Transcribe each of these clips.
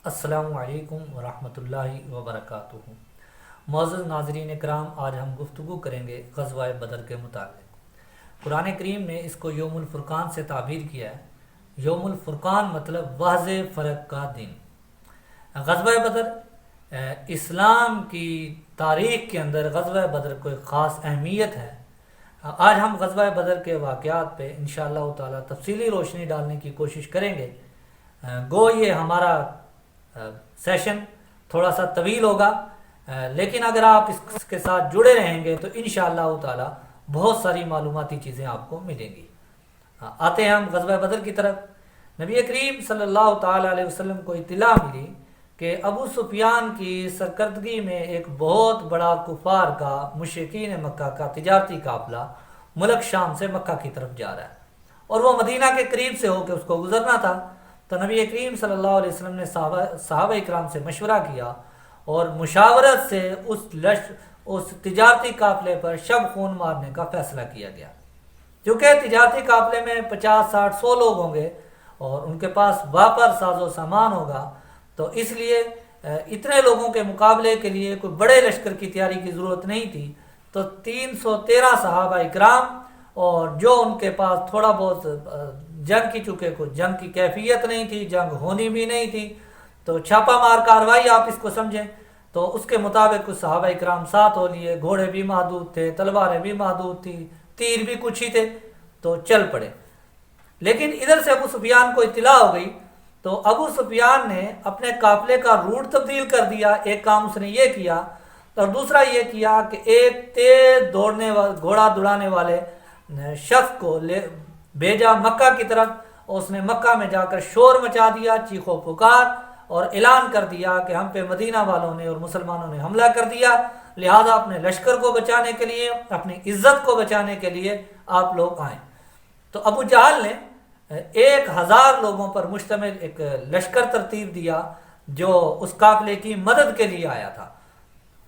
السلام علیکم ورحمۃ اللہ وبرکاتہ۔ معزز ناظرین کرام، آج ہم گفتگو کریں گے غزوہ بدر کے متعلق۔ قرآن کریم نے اس کو یوم الفرقان سے تعبیر کیا ہے۔ یوم الفرقان مطلب واضح فرق کا دن۔ غزوہ بدر اسلام کی تاریخ کے اندر غزوہ بدر کو ایک خاص اہمیت ہے۔ آج ہم غزوہ بدر کے واقعات پہ انشاءاللہ تعالی تفصیلی روشنی ڈالنے کی کوشش کریں گے۔ گو یہ ہمارا سیشن تھوڑا سا طویل ہوگا، لیکن اگر آپ اس کے ساتھ جڑے رہیں گے تو انشاءاللہ تعالی بہت ساری معلوماتی چیزیں آپ کو ملیں گی۔ آتے ہیں ہم غزوہ بدر کی طرف۔ نبی کریم صلی اللہ تعالی علیہ وسلم کو اطلاع ملی کہ ابو سفیان کی سرکردگی میں ایک بہت بڑا کفار کا، مشرکین مکہ کا تجارتی قافلہ ملک شام سے مکہ کی طرف جا رہا ہے، اور وہ مدینہ کے قریب سے ہو کے اس کو گزرنا تھا۔ تو نبی کریم صلی اللہ علیہ وسلم نے صحابہ اکرام سے مشورہ کیا، اور مشاورت سے اس تجارتی قافلے پر شب خون مارنے کا فیصلہ کیا گیا۔ کیونکہ تجارتی قافلے میں 50 60 100 لوگ ہوں گے اور ان کے پاس واپر ساز و سامان ہوگا، تو اس لیے اتنے لوگوں کے مقابلے کے لیے کوئی بڑے لشکر کی تیاری کی ضرورت نہیں تھی۔ تو 313 صحابہ اکرام، اور جو ان کے پاس تھوڑا بہت جنگ کی، چونکہ کوئی جنگ کی کیفیت نہیں تھی، جنگ ہونی بھی نہیں تھی، تو چھاپا مار کاروائی آپ اس کو سمجھیں، تو اس کے مطابق کچھ صحابہ اکرام ساتھ ہو لیے، گھوڑے بھی محدود تھے، تلواریں بھی محدود تھی، تیر بھی کچھ ہی تھے، تو چل پڑے۔ لیکن ادھر سے ابو سفیان کو اطلاع ہو گئی، تو ابو سفیان نے اپنے قافلے کا روٹ تبدیل کر دیا۔ ایک کام اس نے یہ کیا، اور دوسرا یہ کیا کہ ایک تیز دوڑنے گھوڑا دوڑانے والے شخص کو بھیجا مکہ کی طرف، اور اس نے مکہ میں جا کر شور مچا دیا، چیخ و پکار، اور اعلان کر دیا کہ ہم پہ مدینہ والوں نے اور مسلمانوں نے حملہ کر دیا، لہذا اپنے لشکر کو بچانے کے لیے، اپنی عزت کو بچانے کے لیے آپ لوگ آئیں۔ تو ابو جہل نے 1000 لوگوں پر مشتمل ایک لشکر ترتیب دیا جو اس قافلے کی مدد کے لیے آیا تھا۔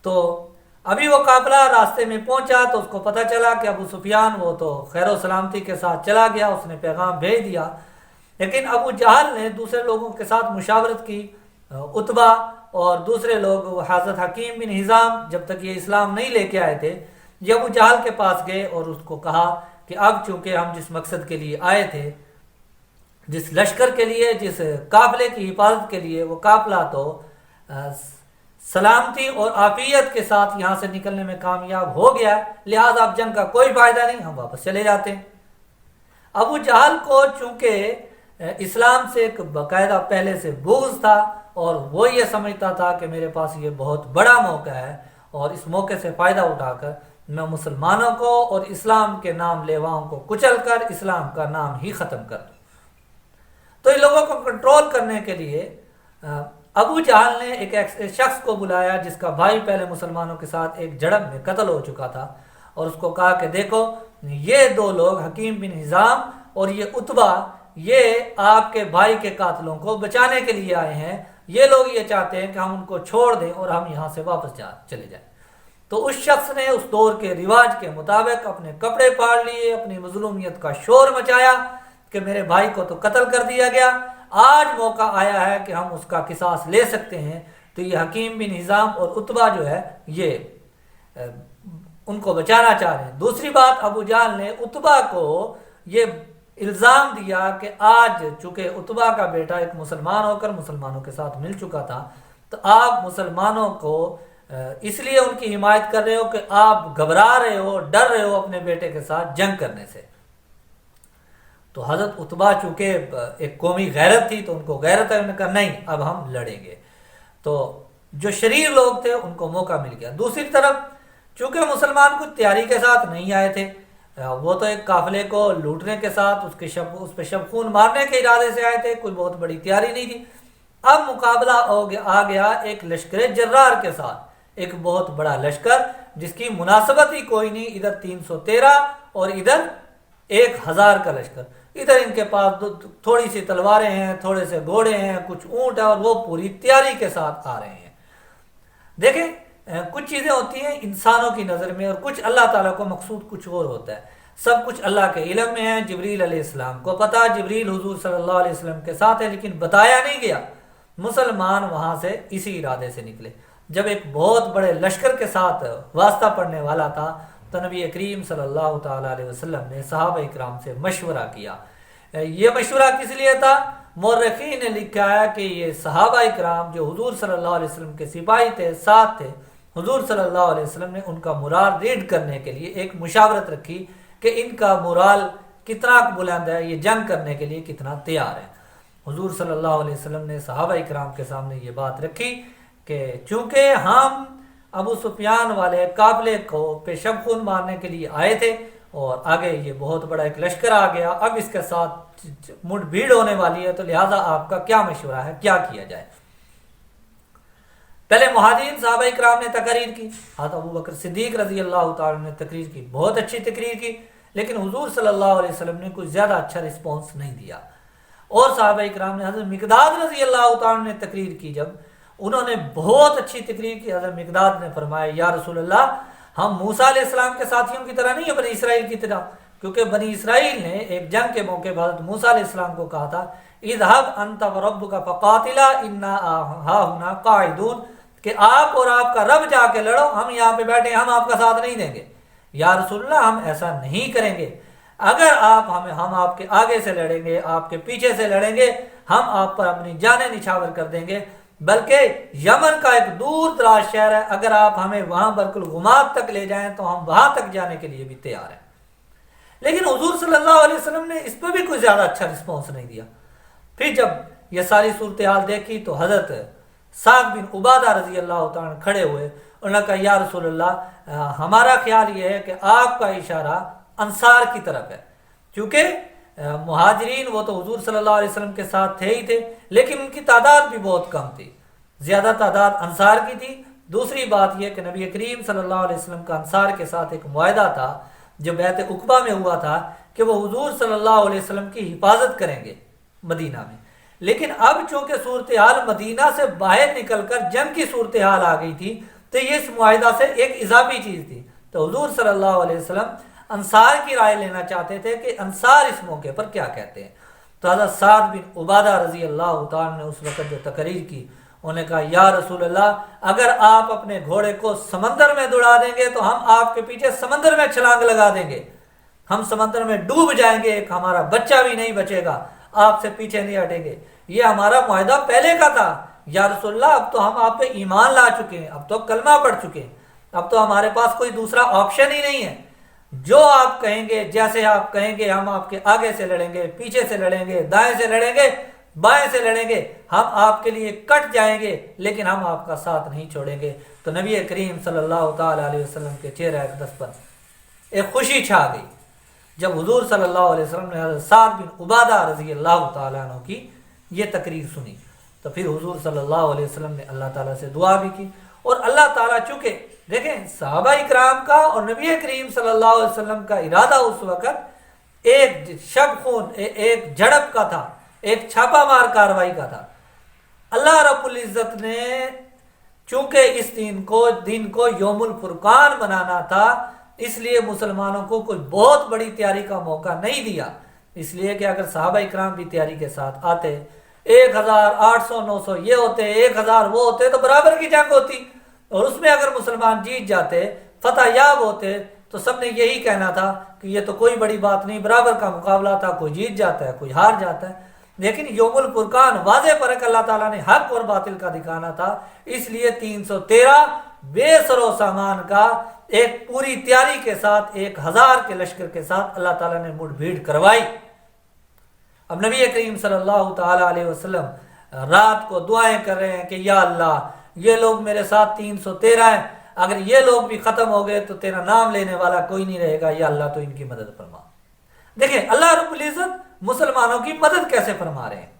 تو ابھی وہ قافلہ راستے میں پہنچا تو اس کو پتہ چلا کہ ابو سفیان وہ تو خیر و سلامتی کے ساتھ چلا گیا، اس نے پیغام بھیج دیا۔ لیکن ابو جہل نے دوسرے لوگوں کے ساتھ مشاورت کی، عتبہ اور دوسرے لوگ، حضرت حکیم بن حزام جب تک یہ اسلام نہیں لے کے آئے تھے، یہ ابو جہل کے پاس گئے اور اس کو کہا کہ اب چونکہ ہم جس مقصد کے لیے آئے تھے، جس لشکر کے لیے، جس قافلے کی حفاظت کے لیے، وہ قافلہ تو سلامتی اور عافیت کے ساتھ یہاں سے نکلنے میں کامیاب ہو گیا، لہذا اب جنگ کا کوئی فائدہ نہیں، ہم واپس چلے جاتے ہیں۔ ابو جہل کو چونکہ اسلام سے ایک باقاعدہ پہلے سے بغض تھا، اور وہ یہ سمجھتا تھا کہ میرے پاس یہ بہت بڑا موقع ہے، اور اس موقع سے فائدہ اٹھا کر میں مسلمانوں کو اور اسلام کے نام لیواؤں کو کچل کر اسلام کا نام ہی ختم کر دوں۔ تو ان لوگوں کو کنٹرول کرنے کے لیے ابو جہل نے ایک شخص کو بلایا جس کا بھائی پہلے مسلمانوں کے ساتھ ایک جھڑپ میں قتل ہو چکا تھا، اور اس کو کہا کہ دیکھو یہ 2 لوگ حکیم بن حزام اور یہ عتبہ، یہ آپ کے بھائی کے قاتلوں کو بچانے کے لیے آئے ہیں، یہ لوگ یہ چاہتے ہیں کہ ہم ان کو چھوڑ دیں اور ہم یہاں سے واپس چلے جائیں۔ تو اس شخص نے اس دور کے رواج کے مطابق اپنے کپڑے پھاڑ لیے، اپنی مظلومیت کا شور مچایا کہ میرے بھائی کو تو قتل کر دیا گیا، آج موقع آیا ہے کہ ہم اس کا قصاص لے سکتے ہیں۔ تو یہ حکیم بن حزام اور عتبہ جو ہے یہ ان کو بچانا چاہ رہے ہیں۔ دوسری بات، ابو جہل نے عتبہ کو یہ الزام دیا کہ آج چونکہ عتبہ کا بیٹا ایک مسلمان ہو کر مسلمانوں کے ساتھ مل چکا تھا، تو آپ مسلمانوں کو اس لیے ان کی حمایت کر رہے ہو کہ آپ گھبرا رہے ہو، ڈر رہے ہو اپنے بیٹے کے ساتھ جنگ کرنے سے۔ تو حضرت عتبہ چونکہ ایک قومی غیرت تھی، تو ان کو غیرت ہے، انہوں نے کہا نہیں اب ہم لڑیں گے۔ تو جو شریر لوگ تھے ان کو موقع مل گیا۔ دوسری طرف چونکہ مسلمان کچھ تیاری کے ساتھ نہیں آئے تھے، وہ تو ایک قافلے کو لوٹنے کے ساتھ اس پہ شب خون مارنے کے ارادے سے آئے تھے، کوئی بہت بڑی تیاری نہیں تھی۔ اب مقابلہ آ گیا ایک لشکر جرار کے ساتھ، ایک بہت بڑا لشکر جس کی مناسبت ہی کوئی نہیں، ادھر 313 اور ادھر 1000 کا لشکر، ادھر ان کے پاس تھوڑی سی تلواریں ہیں، تھوڑے سے گھوڑے ہیں، کچھ اونٹ ہیں، اور وہ پوری تیاری کے ساتھ آ رہے ہیں۔ دیکھیں کچھ چیزیں ہوتی ہیں انسانوں کی نظر میں، اور کچھ اللہ تعالیٰ کو مقصود کچھ اور ہوتا ہے۔ سب کچھ اللہ کے علم میں ہے، جبریل علیہ السلام کو پتہ، جبریل حضور صلی اللہ علیہ وسلم کے ساتھ ہے، لیکن بتایا نہیں گیا۔ مسلمان وہاں سے اسی ارادے سے نکلے. جب ایک بہت بڑے لشکر کے ساتھ واسطہ پڑنے والا تھا تو نبی کریم صلی اللہ تعالیٰ علیہ وسلم نے صحابہ اکرام سے مشورہ کیا. یہ مشورہ کس لیے تھا؟ مورخین نے لکھا ہے کہ یہ صحابہ اکرام جو حضور صلی اللہ علیہ وسلم کے سپاہی تھے، ساتھ تھے، حضور صلی اللہ علیہ وسلم نے ان کا مورال ریڈ کرنے کے لیے ایک مشاورت رکھی کہ ان کا مورال کتنا بلند ہے، یہ جنگ کرنے کے لیے کتنا تیار ہے. حضور صلی اللہ علیہ وسلم نے صحابہ اکرام کے سامنے یہ بات رکھی کہ چونکہ ہم ابو سفیان والے قافلے کو پیشب خون مارنے کے لیے آئے تھے اور آگے یہ بہت بڑا ایک لشکر آ گیا، اب اس کے ساتھ مٹ بھیڑ ہونے والی ہے، تو لہٰذا آپ کا کیا مشورہ ہے، کیا کیا جائے؟ پہلے مہاجرین صحابہ اکرام نے تقریر کی. حضرت ابو بکر صدیق رضی اللہ تعالیٰ نے تقریر کی، بہت اچھی تقریر کی، لیکن حضور صلی اللہ علیہ وسلم نے کوئی زیادہ اچھا رسپانس نہیں دیا. اور صحابہ اکرام نے، حضرت مقداد رضی اللہ تعالیٰ نے تقریر کی، جب انہوں نے بہت اچھی تقریر کی، حضرت مقداد نے فرمایا یا رسول اللہ، ہم موسیٰ علیہ السلام کے ساتھیوں کی طرح نہیں ہیں، بنی اسرائیل کی طرح. کیونکہ بنی اسرائیل نے ایک جنگ کے موقع پر حضرت موسیٰ علیہ السلام کو کہا تھا اذهب انت وربك فقاتلا انا هاهنا قاعدون، کہ آپ اور آپ کا رب جا کے لڑو، ہم یہاں پہ بیٹھے، ہم آپ کا ساتھ نہیں دیں گے. یا رسول اللہ، ہم ایسا نہیں کریں گے، اگر ہم آپ کے آگے سے لڑیں گے، آپ کے پیچھے سے لڑیں گے، ہم آپ پر اپنی جانیں نچھاور کر دیں گے. بلکہ یمن کا ایک دور دراز شہر ہے، اگر آپ ہمیں وہاں برکالغماد تک لے جائیں تو ہم وہاں تک جانے کے لیے بھی تیار ہیں. لیکن حضور صلی اللہ علیہ وسلم نے اس پہ بھی کوئی زیادہ اچھا رسپانس نہیں دیا. پھر جب یہ ساری صورتحال دیکھی تو حضرت سعد بن عبادہ رضی اللہ تعالیٰ کھڑے ہوئے، انہوں نے کہا یا رسول اللہ، ہمارا خیال یہ ہے کہ آپ کا اشارہ انصار کی طرف ہے. چونکہ مہاجرین وہ تو حضور صلی اللہ علیہ وسلم کے ساتھ تھے ہی تھے، لیکن ان کی تعداد بھی بہت کم تھی، زیادہ تعداد انصار کی تھی. دوسری بات یہ کہ نبی کریم صلی اللہ علیہ وسلم کا انصار کے ساتھ ایک معاہدہ تھا جو بیعت عقبہ میں ہوا تھا کہ وہ حضور صلی اللہ علیہ وسلم کی حفاظت کریں گے مدینہ میں. لیکن اب چونکہ صورتحال مدینہ سے باہر نکل کر جنگ کی صورتحال آ گئی تھی تو یہ اس معاہدہ سے ایک اضافی چیز تھی. تو حضور صلی اللہ علیہ وسلم انصار کی رائے لینا چاہتے تھے کہ انصار اس موقع پر کیا کہتے ہیں. تو حضرت سعد بن عبادہ رضی اللہ تعالیٰ نے اس وقت جو تقریر کی، انہوں نے کہا یا رسول اللہ، اگر آپ اپنے گھوڑے کو سمندر میں دوڑا دیں گے تو ہم آپ کے پیچھے سمندر میں چھلانگ لگا دیں گے، ہم سمندر میں ڈوب جائیں گے، ایک ہمارا بچہ بھی نہیں بچے گا، آپ سے پیچھے نہیں ہٹیں گے. یہ ہمارا معاہدہ پہلے کا تھا یا رسول اللہ، اب تو ہم آپ پہ ایمان لا چکے ہیں، اب تو کلمہ پڑھ چکے ہیں، اب تو ہمارے پاس کوئی دوسرا آپشن ہی نہیں ہے. جو آپ کہیں گے، جیسے آپ کہیں گے، ہم آپ کے آگے سے لڑیں گے، پیچھے سے لڑیں گے، دائیں سے لڑیں گے، بائیں سے لڑیں گے، ہم آپ کے لیے کٹ جائیں گے، لیکن ہم آپ کا ساتھ نہیں چھوڑیں گے. تو نبی کریم صلی اللہ تعالیٰ علیہ وسلم کے چہرہ اقدس پر ایک خوشی چھا گئی جب حضور صلی اللہ علیہ وسلم نے حضرت سعد بن عبادہ رضی اللہ تعالیٰ عنہ کی یہ تقریر سنی. تو پھر حضور صلی اللہ علیہ وسلم نے اللہ تعالیٰ سے دعا بھی کی، اور اللہ تعالیٰ چونکہ دیکھیں صحابہ اکرام کا اور نبی کریم صلی اللہ علیہ وسلم کا ارادہ اس وقت ایک شب خون، ایک جھڑپ کا تھا، ایک چھاپا مار کاروائی کا تھا. اللہ رب العزت نے چونکہ اس دن کو یوم الفرقان بنانا تھا، اس لیے مسلمانوں کو کوئی بہت بڑی تیاری کا موقع نہیں دیا. اس لیے کہ اگر صحابہ اکرام بھی تیاری کے ساتھ آتے، 1800 900 یہ ہوتے، 1000 وہ ہوتے، تو برابر کی جنگ ہوتی، اور اس میں اگر مسلمان جیت جاتے، فتح یاب ہوتے، تو سب نے یہی کہنا تھا کہ یہ تو کوئی بڑی بات نہیں، برابر کا مقابلہ تھا، کوئی جیت جاتا ہے، کوئی ہار جاتا ہے. لیکن یوم الفرقان واضح فرق اللہ تعالیٰ نے حق اور باطل کا دکھانا تھا، اس لیے 313 بے سر و سامان کا ایک پوری تیاری کے ساتھ 1000 کے لشکر کے ساتھ اللہ تعالیٰ نے مٹ بھیڑ کروائی. اب نبی کریم صلی اللہ تعالیٰ علیہ وسلم رات کو دعائیں کر رہے ہیں کہ یا اللہ، یہ لوگ میرے ساتھ 313 ہیں، اگر یہ لوگ بھی ختم ہو گئے تو تیرا نام لینے والا کوئی نہیں رہے گا، یا اللہ تو ان کی مدد فرما. دیکھیں اللہ رب العزت مسلمانوں کی مدد کیسے فرما رہے ہیں.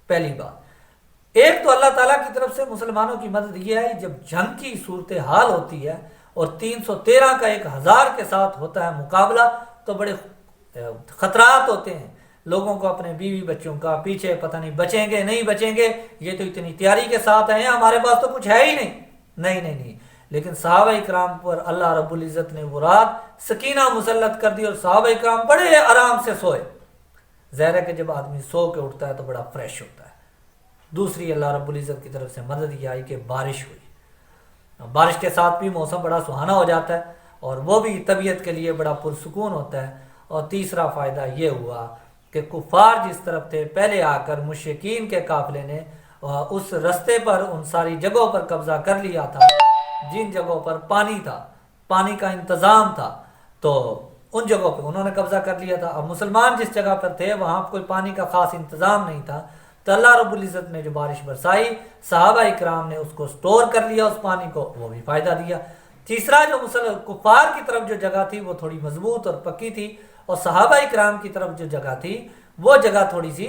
پہلی بات، ایک تو اللہ تعالیٰ کی طرف سے مسلمانوں کی مدد یہ ہے جب جنگ کی صورتحال ہوتی ہے اور 313 کا 1000 کے ساتھ ہوتا ہے مقابلہ، تو بڑے خطرات ہوتے ہیں. لوگوں کو اپنے بیوی بچوں کا پیچھے پتہ نہیں بچیں گے نہیں بچیں گے، یہ تو اتنی تیاری کے ساتھ ہیں، ہمارے پاس تو کچھ ہے ہی نہیں. لیکن صحابہ اکرام پر اللہ رب العزت نے وہ رات سکینہ مسلط کر دی اور صحابہ اکرام بڑے آرام سے سوئے. ظاہر ہے کہ جب آدمی سو کے اٹھتا ہے تو بڑا فریش ہوتا ہے، دوسری اللہ رب العزت کی طرف سے مدد یہ آئی کہ بارش ہوئی، بارش کے ساتھ بھی موسم بڑا سہانا ہو جاتا ہے اور وہ بھی طبیعت کے لیے بڑا پرسکون ہوتا ہے۔ اور تیسرا فائدہ یہ ہوا کہ کفار جس طرف تھے پہلے آ کر مشرکین کے قافلے نے اس رستے پر ان ساری جگہوں پر قبضہ کر لیا تھا جن جگہوں پر پانی تھا، پانی کا انتظام تھا، تو ان جگہوں پہ انہوں نے قبضہ کر لیا تھا۔ اب مسلمان جس جگہ پر تھے وہاں کوئی پانی کا خاص انتظام نہیں تھا، تو اللہ رب العزت نے جو بارش برسائی صحابہ اکرام نے اس کو سٹور کر لیا، اس پانی کو، وہ بھی فائدہ دیا۔ تیسرا جو کفار کی طرف جو جگہ تھی وہ تھوڑی مضبوط اور پکی تھی، اور صحابہ اکرام کی طرف جو جگہ تھی وہ جگہ تھوڑی سی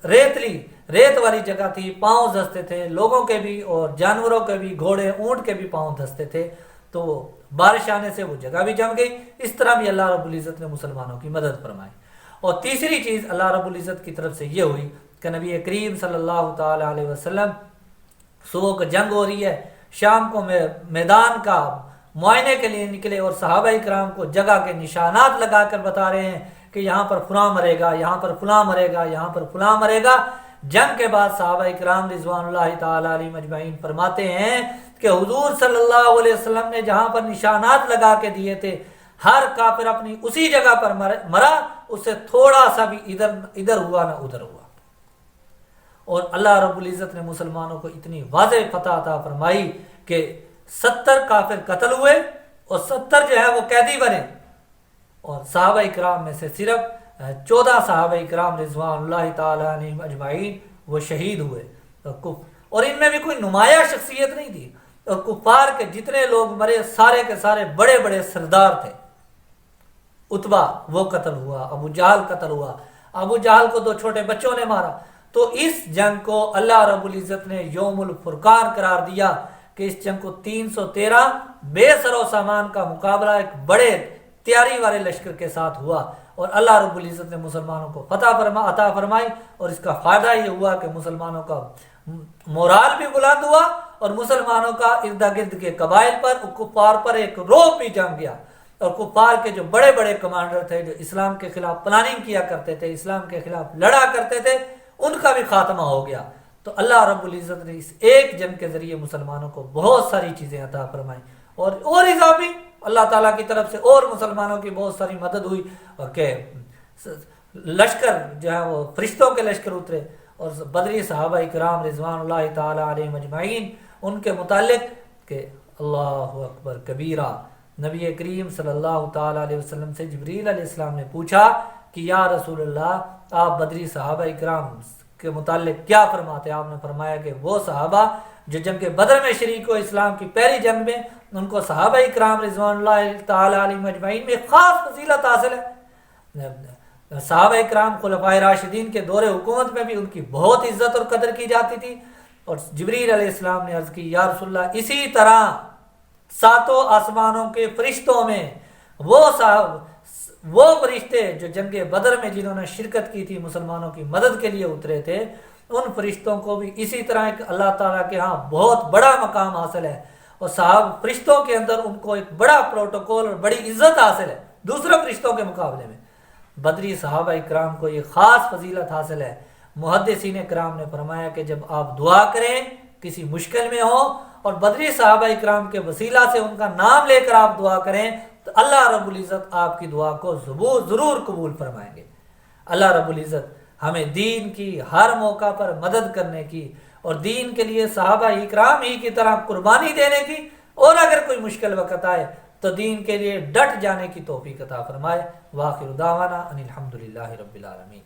ریت والی جگہ تھی، پاؤں دھستے تھے لوگوں کے بھی اور جانوروں کے بھی، گھوڑے اونٹ کے بھی پاؤں دھستے تھے، تو بارش آنے سے وہ جگہ بھی جم گئی۔ اس طرح بھی اللہ رب العزت نے مسلمانوں کی مدد فرمائی۔ اور تیسری چیز اللہ رب العزت کی طرف سے یہ ہوئی کہ نبی کریم صلی اللہ تعالی علیہ وسلم صبح کو جنگ ہو رہی ہے، شام کو میدان کا معائنے کے لیے نکلے اور صحابہ اکرام کو جگہ کے نشانات لگا کر بتا رہے ہیں کہ یہاں پر فلاں مرے گا، یہاں پر فلاں مرے گا، یہاں پر فلاں مرے گا۔ جنگ کے بعد صحابہ اکرام رضوان اللہ تعالی علیہم اجمعین فرماتے ہیں کہ حضور صلی اللہ علیہ وسلم نے جہاں پر نشانات لگا کے دیے تھے ہر کافر اپنی اسی جگہ پر مرا، اس سے تھوڑا سا بھی ادھر ہوا نہ ادھر ہوا۔ اور اللہ رب العزت نے مسلمانوں کو اتنی واضح فتح عطا فرمائی کہ 70 کافر قتل ہوئے اور 70 جو ہے وہ قیدی بنے، اور صحابہ اکرام میں سے صرف 14 صحابہ اکرام رضوان اللہ تعالی عنہم اجمعین وہ شہید ہوئے، اور ان میں بھی کوئی نمایاں شخصیت نہیں تھی، اور کفار کے جتنے لوگ مرے سارے کے سارے بڑے بڑے سردار تھے۔ عتبہ وہ قتل ہوا، ابو جہل قتل ہوا، ابو جہل کو 2 چھوٹے بچوں نے مارا۔ تو اس جنگ کو اللہ رب العزت نے یوم الفرقان قرار دیا کہ اس جنگ کو 313 بے سر و سامان کا مقابلہ ایک بڑے تیاری والے لشکر کے ساتھ ہوا، اور اللہ رب العزت نے مسلمانوں کو فتح عطا فرمائی، اور اس کا فائدہ یہ ہوا کہ مسلمانوں کا مورال بھی بلند ہوا اور مسلمانوں کا ارد گرد کے قبائل پر کفار پر ایک رعب بھی جم گیا، اور کفار کے جو بڑے بڑے کمانڈر تھے جو اسلام کے خلاف پلاننگ کیا کرتے تھے، اسلام کے خلاف لڑا کرتے تھے، ان کا بھی خاتمہ ہو گیا۔ تو اللہ رب العزت نے اس ایک جنگ کے ذریعے مسلمانوں کو بہت ساری چیزیں عطا فرمائیں، اور اضافی اللہ تعالیٰ کی طرف سے اور مسلمانوں کی بہت ساری مدد ہوئی، اور کہ لشکر جو ہے وہ فرشتوں کے لشکر اترے، اور بدری صحابہ اکرام رضوان اللہ تعالی علیہم اجمعین ان کے متعلق کہ اللہ اکبر کبیرہ، نبی کریم صلی اللہ تعالی علیہ وسلم سے جبریل علیہ السلام نے پوچھا کہ یا رسول اللہ آپ بدری صحابہ اکرام کے متعلق کیا فرماتے ہیں؟ آپ نے فرمایا کہ وہ صحابہ جو جنگ بدر میں شریک ہو اسلام کی پہلی جنگ میں، ان کو صحابہ اکرام رضوان اللہ تعالی علیہم اجمعین میں خاص فضیلت حاصل ہے۔ صحابہ اکرام خلفائے راشدین کے دور حکومت میں بھی ان کی بہت عزت اور قدر کی جاتی تھی، اور جبریل علیہ السلام نے عرض کی یا رسول اللہ اسی طرح 7 آسمانوں کے فرشتوں میں وہ فرشتے جو جنگ بدر میں جنہوں نے شرکت کی تھی مسلمانوں کی مدد کے لیے اترے تھے، ان فرشتوں کو بھی اسی طرح ایک اللہ تعالیٰ کے ہاں بہت بڑا مقام حاصل ہے، اور فرشتوں کے اندر ان کو ایک بڑا پروٹوکول اور بڑی عزت حاصل ہے دوسرے فرشتوں کے مقابلے میں۔ بدری صحابہ اکرام کو یہ خاص فضیلت حاصل ہے۔ محدثین کرام نے فرمایا کہ جب آپ دعا کریں کسی مشکل میں ہو اور بدری صحابہ اکرام کے وسیلہ سے ان کا نام لے کر آپ دعا کریں تو اللہ رب العزت آپ کی دعا کو ضرور قبول فرمائیں گے۔ اللہ رب العزت ہمیں دین کی ہر موقع پر مدد کرنے کی اور دین کے لیے صحابہ اکرام ہی کی طرح قربانی دینے کی، اور اگر کوئی مشکل وقت آئے تو دین کے لیے ڈٹ جانے کی توفیق عطا فرمائے۔ وآخر دعوانا ان الحمدللہ رب العالمین۔